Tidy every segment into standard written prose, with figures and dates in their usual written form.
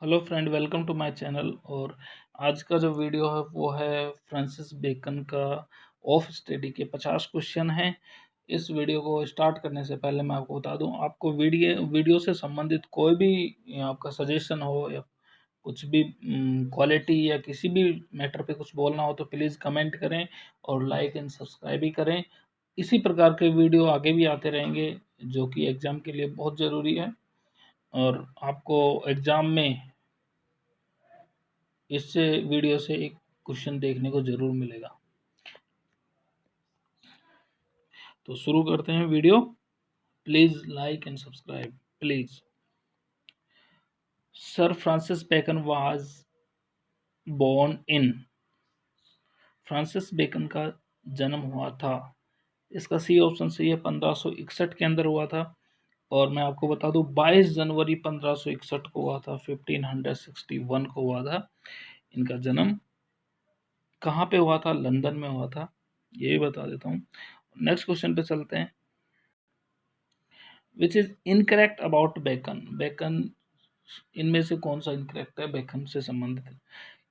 Hello friend, welcome to my channel. और आज का जो वीडियो है वो है फ्रांसिस बेकन का ऑफ स्टडी के 50 क्वेश्चन हैं। इस वीडियो को स्टार्ट करने से पहले मैं आपको बता दूं, आपको वीडियो से संबंधित कोई भी आपका सजेशन हो या कुछ भी क्वालिटी या किसी भी मैटर पे कुछ बोलना हो तो प्लीज़ कमेंट करें और लाइक एंड सब्सक्राइब भी करें। इसी प्रकार के वीडियो आगे भी आते रहेंगे जो कि एग्ज़ाम के लिए बहुत ज़रूरी है और आपको एग्ज़ाम में इससे वीडियो से एक क्वेश्चन देखने को जरूर मिलेगा। तो शुरू करते हैं video. Please like and subscribe please. Sir Francis Bacon was born in. Francis Bacon का जन्म हुआ था, इसका सी ऑप्शन सही है, 1561 के अंदर हुआ था। और मैं आपको बता दूं 22 जनवरी 1561 को हुआ था, 1561 को हुआ था इनका जन्म। कहाँ पे हुआ था? लंदन में हुआ था, ये भी बता देता हूँ। नेक्स्ट क्वेश्चन पे चलते हैं। Which is incorrect about Bacon. Bacon, इनमें से कौन सा इनकरेक्ट है बेकन से संबंधित है?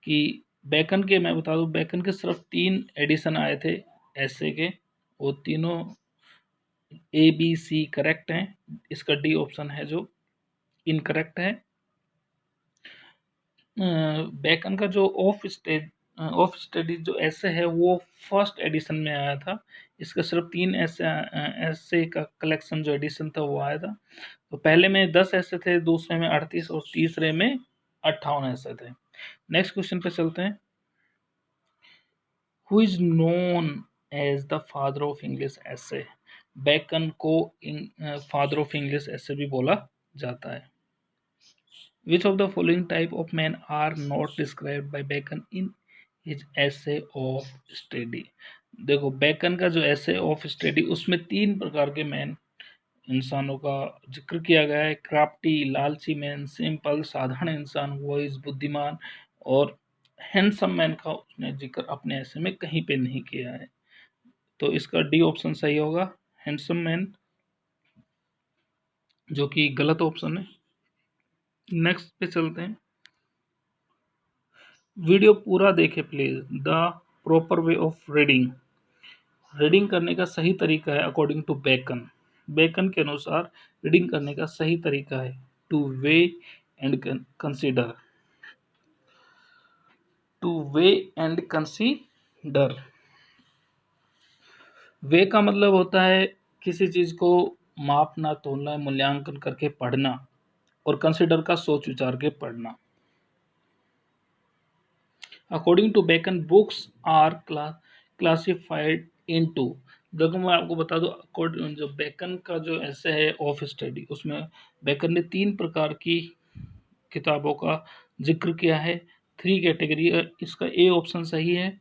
कि बेकन के, मैं बता दूं, बेकन के सिर्फ 3 एडिशन आए थे ऐसे के, वो तीनों ए बी सी करेक्ट हैं। इसका डी ऑप्शन है जो इनकरेक्ट है। बेकन का जो ऑफ स्टडी जो ऐसे है वो फर्स्ट एडिशन में आया था। इसका सिर्फ 3 ऐसे का कलेक्शन जो एडिशन था वो आया था। तो पहले में 10 ऐसे थे, दूसरे में 38 और तीसरे में 58 ऐसे थे। नेक्स्ट क्वेश्चन पे चलते हैं। Who is known as the father of English essay. Bacon को फादर ऑफ इंग्लिश ऐसे भी बोला जाता है। Which of the following type of men are not described by Bacon in his essay of study? देखो, bacon का जो essay of study उसमें 3 प्रकार के मैन इंसानों का जिक्र किया गया है। क्राफ्टी, लालची मैन, सिंपल साधारण इंसान, वॉइस बुद्धिमान, और हैंडसम मैन का उसने जिक्र अपने ऐसे में कहीं पे नहीं किया है। तो इसका डी ऑप्शन सही होगा, हैंडसम मैन, जो कि गलत ऑप्शन है। नेक्स्ट पे चलते हैं। वीडियो पूरा देखें please. The proper way of reading. Reading करने का सही तरीका है अकॉर्डिंग टू बेकन। बेकन के अनुसार रीडिंग करने का सही तरीका है to weigh and consider. To weigh and consider. Weigh का मतलब होता है किसी चीज को मापना, तोलना, मूल्यांकन करके पढ़ना, और कंसीडर का सोच विचार के पढ़ना। According to Bacon books are classified into. देखो मैं आपको बता दूं, जो बेकन का जो ऐसे है ऑफ स्टडी, उसमें बेकन ने 3 प्रकार की किताबों का जिक्र किया है। 3 कैटेगरी, इसका ए ऑप्शन सही है।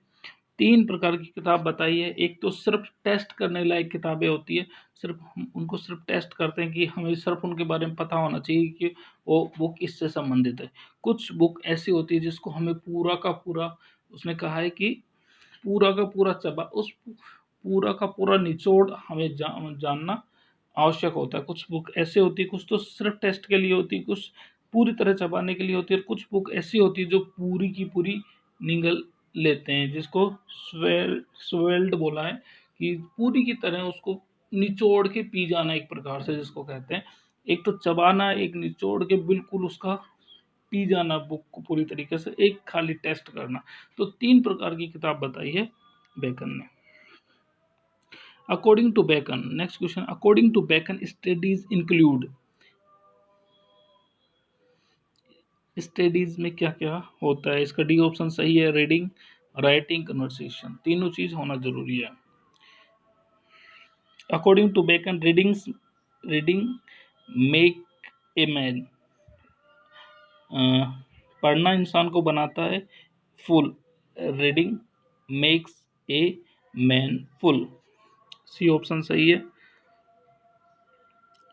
3 प्रकार की किताब बताई है। एक तो सिर्फ टेस्ट करने लायक किताबें होती है, सिर्फ हम उनको सिर्फ टेस्ट करते हैं कि हमें सिर्फ उनके बारे में पता होना चाहिए कि वो बुक इससे संबंधित है। कुछ बुक ऐसी होती है जिसको हमें पूरा का पूरा, उसमें कहा है कि पूरा का पूरा उस पूरा का पूरा निचोड़ हमें जानना आवश्यक होता है। कुछ बुक ऐसे होती है, कुछ तो सिर्फ टेस्ट के लिए होती है, कुछ पूरी तरह चबाने के लिए होती है, और कुछ बुक ऐसी होती है जो पूरी की पूरी निगल लेते हैं, जिसको स्वेल्ड बोला है, कि पूरी की तरह उसको निचोड़ के पी जाना, एक प्रकार से जिसको कहते हैं। एक तो चबाना, एक निचोड़ के बिल्कुल उसका पी जाना बुक को पूरी तरीके से, एक खाली टेस्ट करना। तो 3 प्रकार की किताब बताई है बेकन ने। According to Bacon, next question, according to Bacon studies include. Studies में क्या क्या होता है? इसका डी ऑप्शन सही है, रीडिंग, राइटिंग, कन्वर्सेशन, तीनों चीज होना जरूरी है। According to Bacon reading make a man. पढ़ना इंसान को बनाता है full. Reading makes a man full. C option सही है।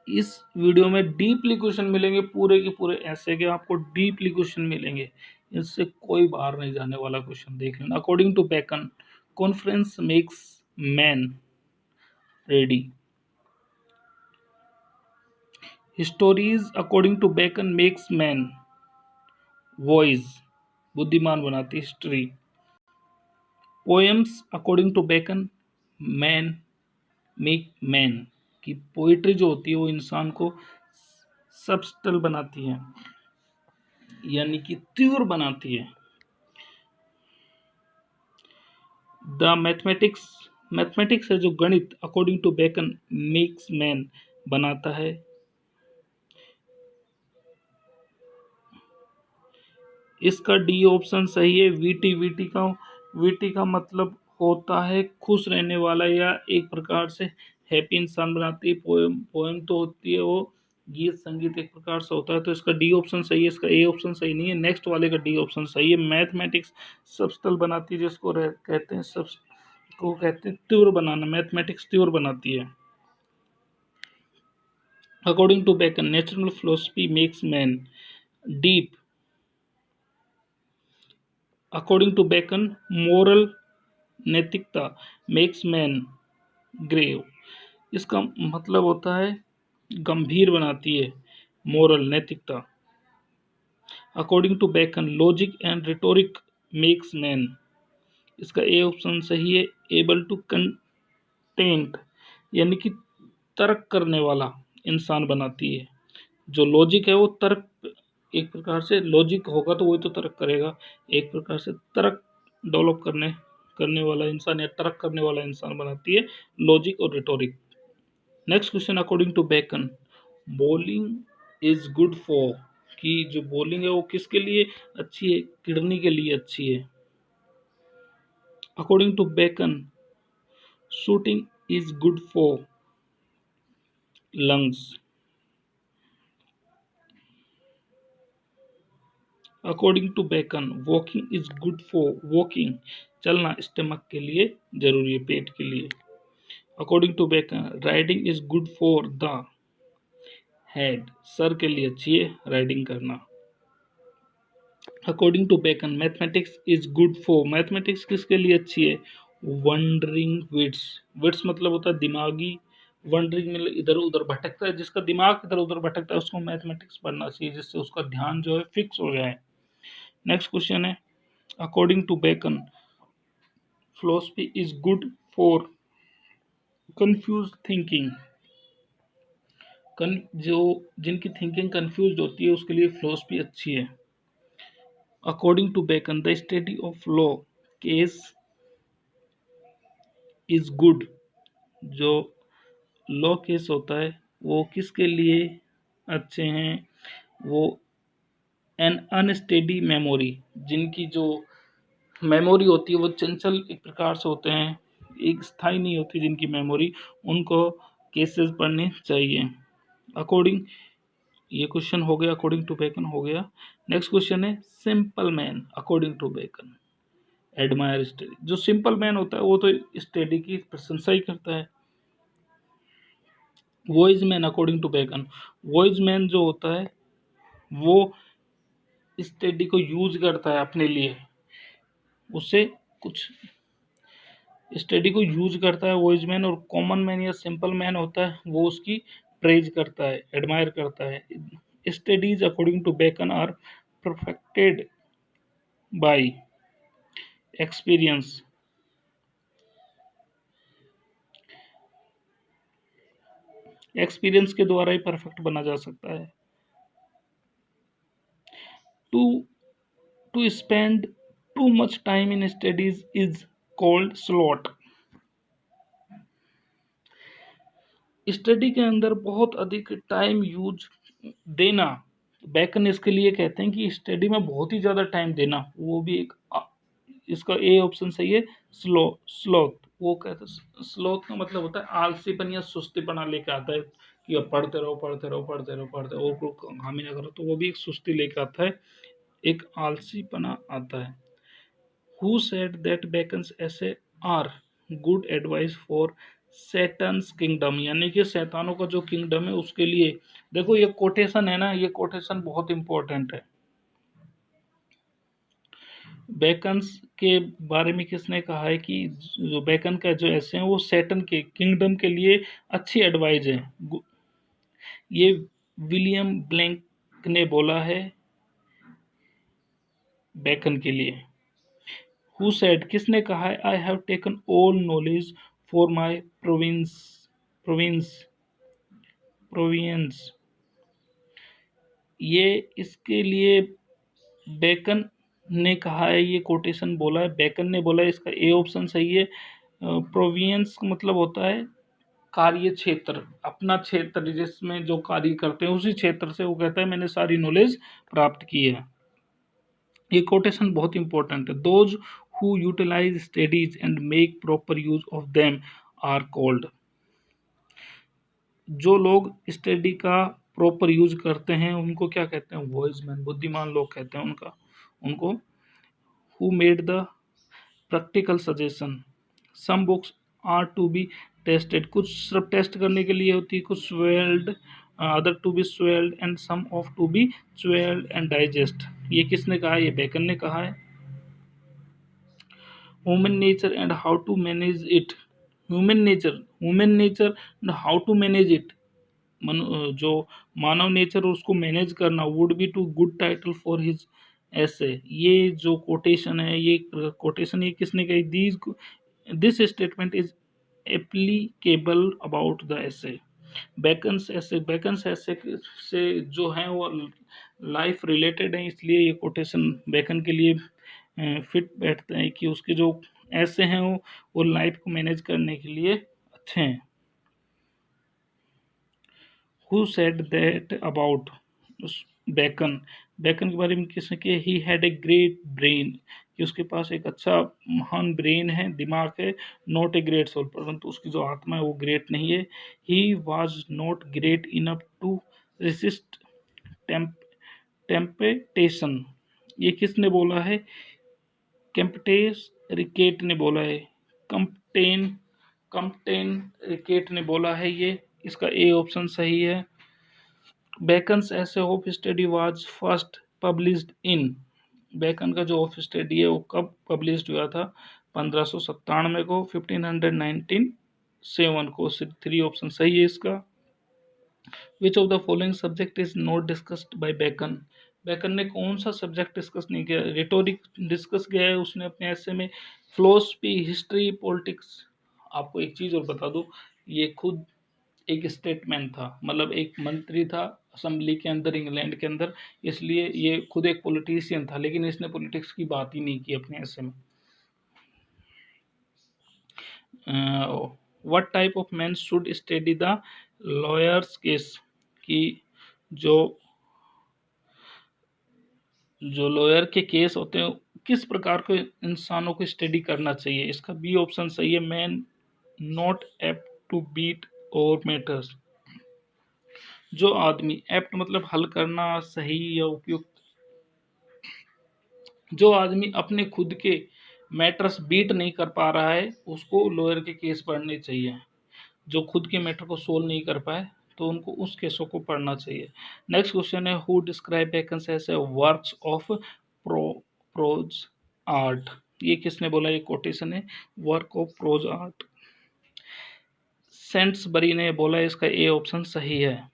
इस वीडियो में डीपली क्वेश्चन मिलेंगे, पूरे के पूरे ऐसे के आपको डीपली क्वेश्चन मिलेंगे, इससे कोई बाहर नहीं जाने वाला क्वेश्चन देख लेना। According to Bacon conference makes man ready. Stories according to Bacon makes man wise, बुद्धिमान बनाती है। History, poems according to Bacon man make man, की पोइट्री जो होती है वो इंसान को सबस्टल बनाती है, यानी कि तीव्र बनाती है। द मैथमेटिक्स, मैथमेटिक्स है जो गणित according to Bacon makes man बनाता है। इसका डी ऑप्शन सही है। वीटी का मतलब होता है खुश रहने वाला या एक प्रकार से हैप्पी इंसान बनाती है। पोएम पोएम तो होती है वो गीत संगीत एक प्रकार से होता है, तो इसका डी ऑप्शन सही है। इसका ए ऑप्शन सही नहीं है। नेक्स्ट वाले का डी ऑप्शन सही है। मैथमेटिक्स सबस्टल बनाती है, जिसको कहते हैं सब को कहते हैं तीव्र बनाना। मैथमेटिक्स तीव्र बनाती है। According to Bacon natural philosophy makes man deep. According to Bacon moral, नैतिकता मेक्स मैन ग्रेव। इसका मतलब होता है गंभीर बनाती है, मोरल नैतिकता। According to Bacon logic and rhetoric makes man. इसका ए ऑप्शन सही है। एबल टू कंटेंट, यानी कि तर्क करने वाला इंसान बनाती है। जो लॉजिक है वो तर्क, एक प्रकार से लॉजिक होगा तो वही तो तर्क करेगा। एक प्रकार से तर्क डेवलप करने वाला इंसान या तर्क करने वाला इंसान बनाती है लॉजिक और rhetoric. Next question according to Bacon bowling is good for, कि जो बॉलिंग है वो किसके लिए अच्छी है? किडनी के लिए अच्छी है। According to Bacon shooting is good for lungs. According to Bacon walking is good for, walking चलना स्टमक के लिए जरूरी है, पेट के लिए। According to Bacon riding is good for the head, सर के लिए अच्छी है राइडिंग करना। According to Bacon mathematics is good for, mathematics किसके लिए अच्छी है? वंडरिंग विट्स, विट्स मतलब होता है दिमागी, वंडरिंग मतलब इधर उधर भटकता है, जिसका दिमाग इधर उधर भटकता है उसको मैथमेटिक्स पढ़ना चाहिए, जिससे उसका ध्यान जो है फिक्स हो जाए। नेक्स्ट क्वेश्चन है according to Bacon philosophy is good for confuse thinking, जो जिनकी थिंकिंग कंफ्यूज होती है उसके लिए फिलोसफी अच्छी है। According to Bacon the study of law case is good, जो लॉ केस होता है वो किसके लिए अच्छे हैं? वो एन अनस्टेडी मेमोरी, जिनकी जो मेमोरी होती है वो चंचल एक प्रकार से होते हैं, एक स्थायी नहीं होती जिनकी मेमोरी, उनको केसेस पढ़ने चाहिए। अकॉर्डिंग, ये क्वेश्चन हो गया अकॉर्डिंग टू बेकन हो गया। नेक्स्ट क्वेश्चन है simple man according to Bacon admire study, जो सिंपल मैन होता है वो तो स्टडी की प्रशंसा ही करता है। Wise man according to Bacon, wise man जो होता है वो स्टडी को यूज करता है अपने लिए, उससे कुछ स्टडी को यूज करता है वॉइज मैन। और कॉमन मैन या सिंपल मैन होता है वो उसकी प्रेज करता है, एडमायर करता है। Studies according to Bacon are perfected by experience, experience के द्वारा ही परफेक्ट बना जा सकता है। To to spend too much time in studies is called sloth, study के अंदर बहुत अधिक टाइम यूज देना, बेकन इसके लिए कहते हैं कि स्टडी में बहुत ही ज़्यादा टाइम देना, वो भी एक इसका ए ऑप्शन सही है। स्लोथ, वो कहते हैं स्लोथ का मतलब होता है आलसीपन या सुस्तीपना लेके आता है, कि अब पढ़ते रहो पढ़ते रहो पढ़ते रहो पढ़ते रहो और कोई काम ही ना करो, तो वो भी एक सुस्ती लेके आता है, एक आलसीपना आता है। Who said that Bacon's essays are good advice for Satan's kingdom, यानी कि शैतानों का जो किंगडम है उसके लिए। देखो ये कोटेशन है ना, ये कोटेशन बहुत इंपॉर्टेंट है। बेकन्स के बारे में किसने कहा है कि जो बेकन का जो ऐसे हैं वो सैटन के किंगडम के लिए अच्छी एडवाइस है? ये विलियम ब्लैंक ने बोला है। बेकन के लिए। हु सेड, किसने कहा है, I have taken all knowledge for my province province. ये इसके लिए बेकन ने कहा है, ये कोटेशन बोला है, बेकन ने बोला है, इसका ए ऑप्शन सही है। प्रोविंस का मतलब होता है कार्य क्षेत्र, अपना क्षेत्र जिसमें जो कार्य करते हैं उसी क्षेत्र से वो कहता है मैंने सारी नॉलेज प्राप्त की है। ये कोटेशन बहुत इंपॉर्टेंट है। Those who utilize studies and make proper use of them are called. जो लोग स्टडी का प्रॉपर यूज करते हैं उनको क्या कहते हैं, वॉइस मैन, बुद्धिमान लोग कहते हैं उनको। Who made the practical suggestion, some books are to be tasted, कुछ सिर्फ टेस्ट करने के लिए होती है, कुछ swallowed, other to be swallowed and some of to be swallowed and digest. ये किसने कहा है, ये बेकन ने कहा है। Human nature and how to manage it, human nature and how to manage it, जो मानव नेचर उसको मैनेज करना, would be too good title for his ऐसे। ये जो कोटेशन है, ये कोटेशन ये किसने कही, this statement is applicable about the ऐसे। बैकन्स ऐसे से जो है वो लाइफ रिलेटेड है, इसलिए ये कोटेशन बैकन के लिए फिट बैठते हैं कि उसके जो ऐसे हैं वो लाइफ को मैनेज करने के लिए अच्छे हैं। Who said that about bacon, bacon के बारे में किसने किया, he had a great brain, कि उसके पास एक अच्छा महान ब्रेन है, दिमाग है, नॉट ए ग्रेट सोल, परंतु उसकी जो आत्मा है वो ग्रेट नहीं है। He was not great enough to resist temptation, ये किसने बोला है, कैंपटेस रिकेट ने बोला है, कंपटेन कंपटेन रिकेट ने बोला है ये, इसका ए ऑप्शन सही है। Bacon's essay of study was first published in, Bacon का जो ऑफ स्टडी है वो कब पब्लिश्ड हुआ था, 1597 को, 1597 को। 3 ऑप्शन सही है इसका। Which of the following subject is not discussed by Bacon, Bacon ने कौन सा सब्जेक्ट डिस्कस नहीं किया, रिटोरिक डिस्कस किया है उसने अपने ऐसे में, फिलोसफी, हिस्ट्री, पॉलिटिक्स। आपको एक चीज़ और बता दूं, ये खुद एक स्टेटमेंट था, मतलब एक मंत्री था असेंबली के अंदर, इंग्लैंड के अंदर, इसलिए ये खुद एक पॉलिटिशियन था, लेकिन इसने पॉलिटिक्स की बात ही नहीं की अपने ऐसे में। What type of man should study the lawyers case, कि जो जो लॉयर के केस होते हैं किस प्रकार के इंसानों को स्टडी करना चाहिए, इसका बी ऑप्शन सही है। Man not apt to beat over matters, जो आदमी, एप्ट मतलब हल करना, सही या उपयुक्त, जो आदमी अपने खुद के मैटर्स बीट नहीं कर पा रहा है उसको लॉयर के केस पढ़ने चाहिए। जो खुद के मैटर को सोल्व नहीं कर पाए तो उनको उस केसों को पढ़ना चाहिए। नेक्स्ट क्वेश्चन है, who describe Bacon's as a works of prose art, ये किसने बोला, ये कोटेशन है, work of prose art. Saintsbury ने बोला, इसका ए ऑप्शन सही है।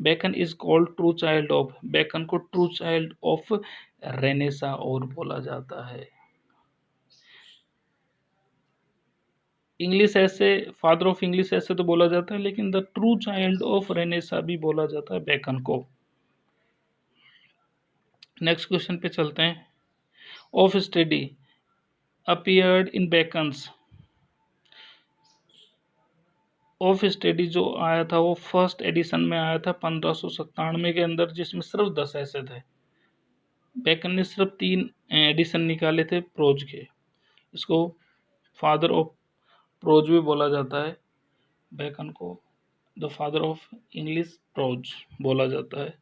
Bacon is called true child of, Bacon को ट्रू चाइल्ड ऑफ रेनेसा और बोला जाता है। इंग्लिश ऐसे, फादर ऑफ इंग्लिश ऐसे तो बोला जाता है, लेकिन the true child of Renaissance भी बोला जाता है बेकन को। नेक्स्ट क्वेश्चन पे चलते हैं। Of study appeared in beckons, of study जो आया था वो फर्स्ट एडिशन में आया था 1597 के अंदर, जिसमें सिर्फ 10 ऐसे थे। बेकन ने सिर्फ 3 एडिशन निकाले थे प्रोज के। इसको फादर ऑफ प्रोज भी बोला जाता है, बेकन को the father of English pros बोला जाता है।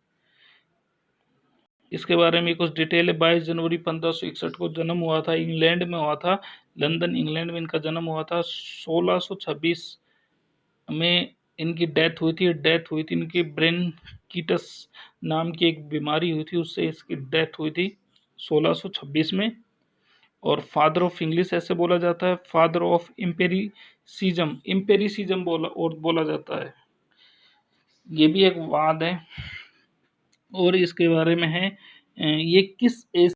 इसके बारे में कुछ डिटेल है। 22 जनवरी 1561 को जन्म हुआ था, इंग्लैंड में हुआ था, लंदन इंग्लैंड में इनका जन्म हुआ था। 1626 में इनकी डेथ हुई थी। डेथ हुई थी इनकी ब्रेनकीटस नाम की एक बीमारी हुई थी, उससे इसकी डेथ हुई थी 1626 में। और फादर ऑफ इंग्लिश ऐसे बोला जाता है, फादर ऑफ इम्पेरिसिज्म बोला जाता है। ये भी एक वाद है। और इसके बारे में है, ये किस एज